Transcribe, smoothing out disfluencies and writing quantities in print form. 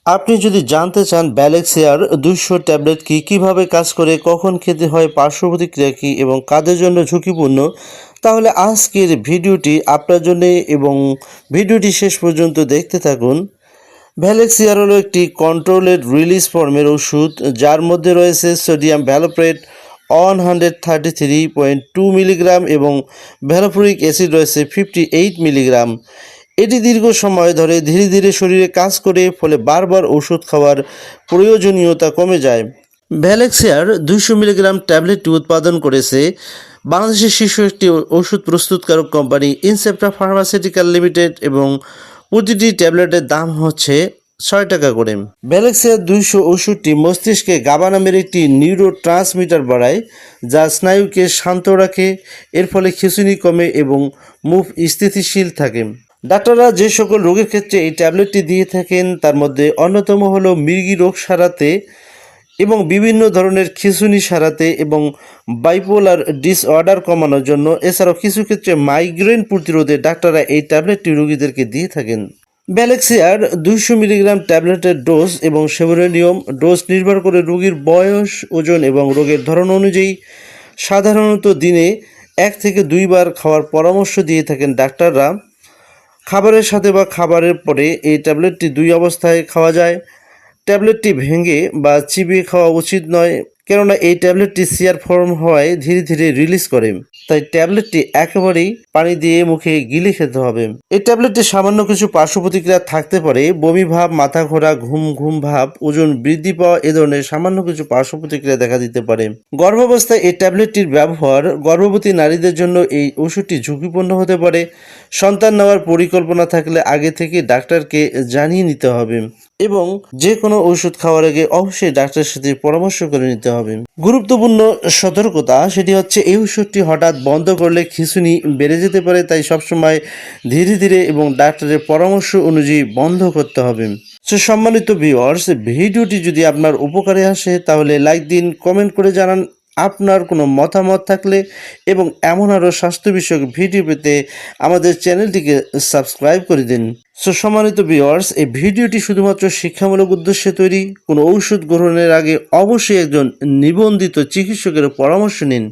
আপনি যদি জানতে চান ব্যালেক্সিয়ার 200 ট্যাবলেট কি, কিভাবে কাজ করে, কখন খেতে হয়, পার্শ্ব প্রতিক্রিয়া কী এবং কাদের জন্য ঝুঁকিপূর্ণ, তাহলে আজকের ভিডিওটি আপনার জন্য এবং ভিডিওটি শেষ পর্যন্ত দেখতে থাকুন। ভ্যালেক্সিয়ার হলো একটি কন্ট্রোলেড রিলিজ ফর্মের ওষুধ যার মধ্যে রয়েছে সোডিয়াম ভ্যালোপ্রেট 133.2 মিলিগ্রাম এবং ভ্যালোপুরিক অ্যাসিড রয়েছে 58 মিলিগ্রাম। এটি দীর্ঘ সময় ধরে ধীরে ধীরে শরীরে কাজ করে, ফলে বারবার ওষুধ খাওয়ার প্রয়োজনীয়তা কমে যায়। ভ্যালেক্সিয়ার 200 মিলিগ্রাম ট্যাবলেটটি উৎপাদন করেছে বাংলাদেশের শীর্ষ একটি ওষুধ প্রস্তুতকারক কোম্পানি ইনসেপ্টা ফার্মাসিউটিক্যাল লিমিটেড এবং প্রতিটি ট্যাবলেটের দাম হচ্ছে 6 টাকা করে। ভ্যালেক্সিয়ার 200 ওষুধটি মস্তিষ্কে গাবা নামের একটি নিউরো ট্রান্সমিটার বাড়ায়, যা স্নায়ুকে শান্ত রাখে। এর ফলে খিঁচুনি কমে এবং মুভ স্থিতিশীল থাকে। ডাক্তাররা যে সকল রোগের ক্ষেত্রে এই ট্যাবলেটটি দিয়ে থাকেন তার মধ্যে অন্যতম হলো মৃগী রোগ সারাতে এবং বিভিন্ন ধরনের খিঁচুনি সারাতে এবং বাইপোলার ডিসঅর্ডার কমানোর জন্য। এছাড়াও কিছু ক্ষেত্রে মাইগ্রেন প্রতিরোধে ডাক্তাররা এই ট্যাবলেটটি রোগীদেরকে দিয়ে থাকেন। ভ্যালেক্সিয়ার 200 মিলিগ্রাম ট্যাবলেটের ডোজ এবং সেবনের নিয়ম। ডোজ নির্ভর করে রোগীর বয়স, ওজন এবং রোগের ধরন অনুযায়ী। সাধারণত দিনে 1 থেকে 2 বার খাওয়ার পরামর্শ দিয়ে থাকেন ডাক্তাররা। খাবারের সাথে বা খাবারের পরে এই ট্যাবলেটটি 2 অবস্থায় খাওয়া যায়। ট্যাবলেটটি ভেঙে বা চিবিয়ে খাওয়া উচিত নয়, কেননা এই ট্যাবলেটটি সিয়ার ফর্ম হওয়ায় ধীরে ধীরে রিলিজ করে। তাই ট্যাবলেটটি একেবারেই পানি দিয়ে মুখে গিলে খেতে হবে। এই ট্যাবলেটটি সামান্য কিছু পার্শ্ব প্রতিক্রিয়া থাকতে পারে, বমি ভাব, মাথা ঘোরা, ঘুম ঘুম ভাব, ওজন বৃদ্ধি পাওয়া, এ ধরনের সামান্য কিছু পার্শ্ব প্রতিক্রিয়া দেখা দিতে পারে। গর্ভাবস্থায় এই ট্যাবলেটটির ব্যবহার। গর্ভবতী নারীদের জন্য এই ওষুধটি ঝুঁকিপূর্ণ হতে পারে। সন্তান নেওয়ার পরিকল্পনা থাকলে আগে থেকে ডাক্তারকে জানিয়ে নিতে হবে এবং যে কোনো ওষুধ খাওয়ার আগে অবশ্যই ডাক্তারের সাথে পরামর্শ করে নিতে হবে। গুরুত্বপূর্ণ সতর্কতা, সেটি হচ্ছে এই ওষুধটি হঠাৎ বন্ধ করলে খিঁচুনি বেড়ে যেতে পারে, তাই সবসময় ধীরে ধীরে এবং ডাক্তারের পরামর্শ অনুযায়ী বন্ধ করতে হবে। সম্মানিত ভিউয়ার্স, ভিডিওটি যদি আপনার উপকারে আসে তাহলে লাইক দিন, কমেন্ট করে জানান আপনার কোনো মতামত থাকলে, এবং এমন আরও স্বাস্থ্য বিষয়ক ভিডিও পেতে আমাদের চ্যানেলটিকে সাবস্ক্রাইব করে দিন। সম্মানিত ভিউয়ার্স, এই ভিডিওটি শুধুমাত্র শিক্ষামূলক উদ্দেশ্যে তৈরি। কোনো ঔষধ গ্রহণের আগে অবশ্যই একজন নিবন্ধিত চিকিৎসকের পরামর্শ নিন।